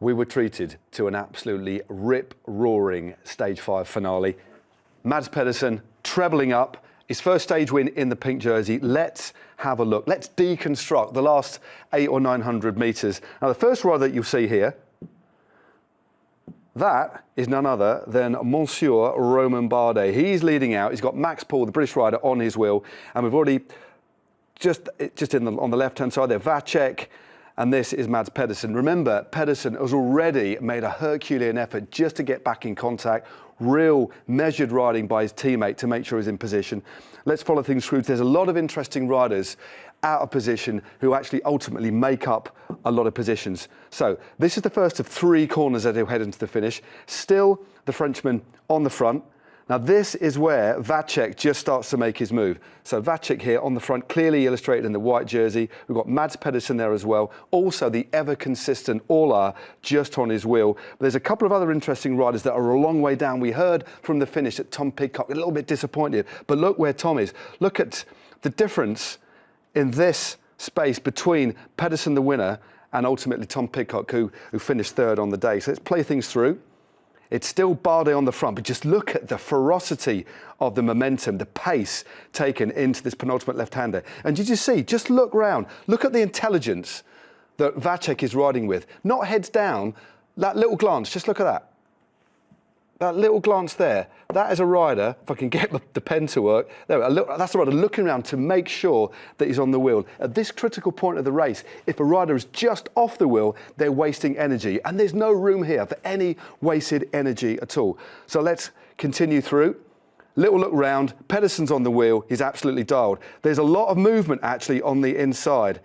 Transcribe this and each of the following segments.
we were treated to an absolutely rip-roaring Stage 5 finale. Mads Pedersen trebling up, his first stage win in the pink jersey. Let's have a look. Let's deconstruct the last 800 or 900 metres. Now, the first rider that you'll see here, that is none other than Monsieur Romain Bardet. He's leading out. He's got Max Poole, the British rider, on his wheel. And we've already, on the left-hand side there, Vacek. And this is Mads Pedersen. Remember, Pedersen has already made a Herculean effort just to get back in contact. Real measured riding by his teammate to make sure he's in position. Let's follow things through. There's a lot of interesting riders out of position who actually ultimately make up a lot of positions. So this is the first of 3 corners as he'll head into the finish. Still the Frenchman on the front. Now this is where Vacek just starts to make his move. So Vacek here on the front, clearly illustrated in the white jersey. We've got Mads Pedersen there as well. Also the ever-consistent Ola just on his wheel. But there's a couple of other interesting riders that are a long way down. We heard from the finish that Tom Pidcock, a little bit disappointed. But look where Tom is. Look at the difference in this space between Pedersen, the winner, and ultimately Tom Pidcock, who finished 3rd on the day. So let's play things through. It's still Bardet on the front, but just look at the ferocity of the momentum, the pace taken into this penultimate left-hander. And did you see, just look round, look at the intelligence that Vacek is riding with. Not heads down, that little glance, just look at that. That little glance there, that is a rider, if I can get the pen to work, there, that's a rider looking around to make sure that he's on the wheel. At this critical point of the race, if a rider is just off the wheel, they're wasting energy. And there's no room here for any wasted energy at all. So let's continue through. Little look round, Pedersen's on the wheel, he's absolutely dialed. There's a lot of movement actually on the inside.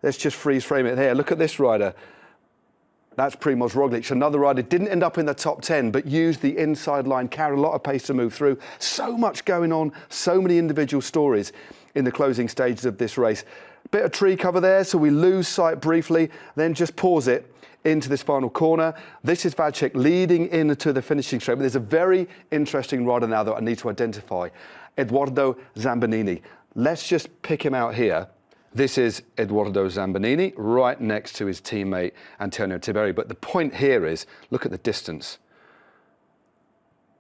Let's just freeze frame it here. Look at this rider. That's Primoz Roglic, another rider, didn't end up in the top 10, but used the inside line, carried a lot of pace to move through. So much going on, so many individual stories in the closing stages of this race. Bit of tree cover there, so we lose sight briefly, then just pause it into this final corner. This is Vacek leading into the finishing straight, but there's a very interesting rider now that I need to identify, Edoardo Zambanini. Let's just pick him out here. This is Edoardo Zambanini, right next to his teammate Antonio Tiberi. But the point here is, look at the distance.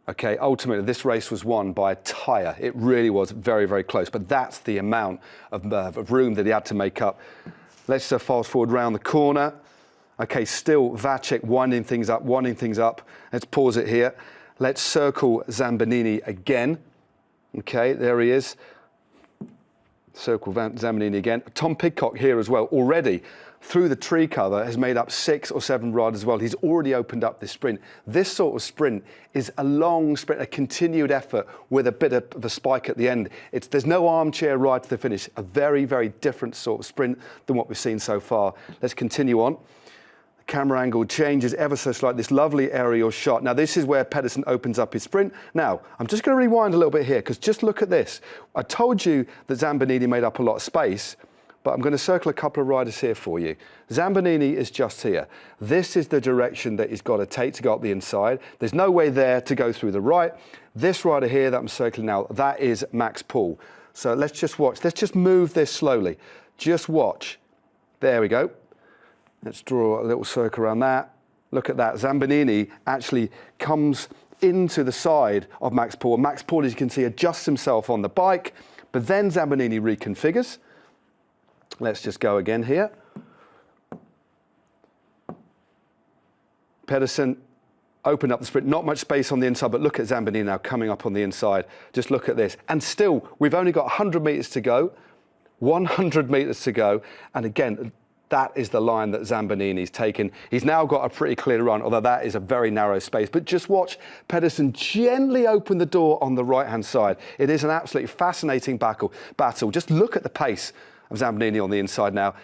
Okay, ultimately, this race was won by a tyre. It really was very, very close. But that's the amount of room that he had to make up. Let's fast forward round the corner. Okay, still Vacek winding things up. Let's pause it here. Let's circle Zambanini again. Okay, there he is. Circle Zambanini again. Tom Pidcock here as well, already through the tree cover, has made up 6 or 7 riders as well. He's already opened up this sprint. This sort of sprint is a long sprint, a continued effort with a bit of a spike at the end. There's no armchair ride to the finish. A very, very different sort of sprint than what we've seen so far. Let's continue on. Camera angle changes ever so slightly, this lovely aerial shot. Now, this is where Pedersen opens up his sprint. Now, I'm just going to rewind a little bit here, because just look at this. I told you that Zambanini made up a lot of space, but I'm going to circle a couple of riders here for you. Zambanini is just here. This is the direction that he's got to take to go up the inside. There's no way there to go through the right. This rider here that I'm circling now, that is Max Poole. So let's just watch. Let's just move this slowly. Just watch. There we go. Let's draw a little circle around that. Look at that. Zambanini actually comes into the side of Max Poole. Max Poole, as you can see, adjusts himself on the bike, but then Zambanini reconfigures. Let's just go again here. Pedersen opened up the sprint. Not much space on the inside, but look at Zambanini now coming up on the inside. Just look at this. And still, we've only got 100 metres to go. 100 metres to go. And again, that is the line that Zambanini's taken. He's now got a pretty clear run, although that is a very narrow space. But just watch Pedersen gently open the door on the right-hand side. It is an absolutely fascinating battle. Just look at the pace of Zambanini on the inside now.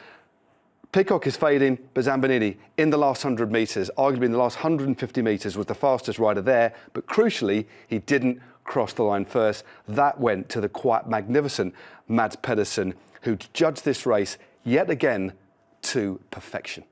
Pidcock is fading, but Zambanini, in the last 100 metres, arguably in the last 150 metres, was the fastest rider there. But crucially, he didn't cross the line first. That went to the quite magnificent Mads Pedersen, who judged this race yet again to perfection.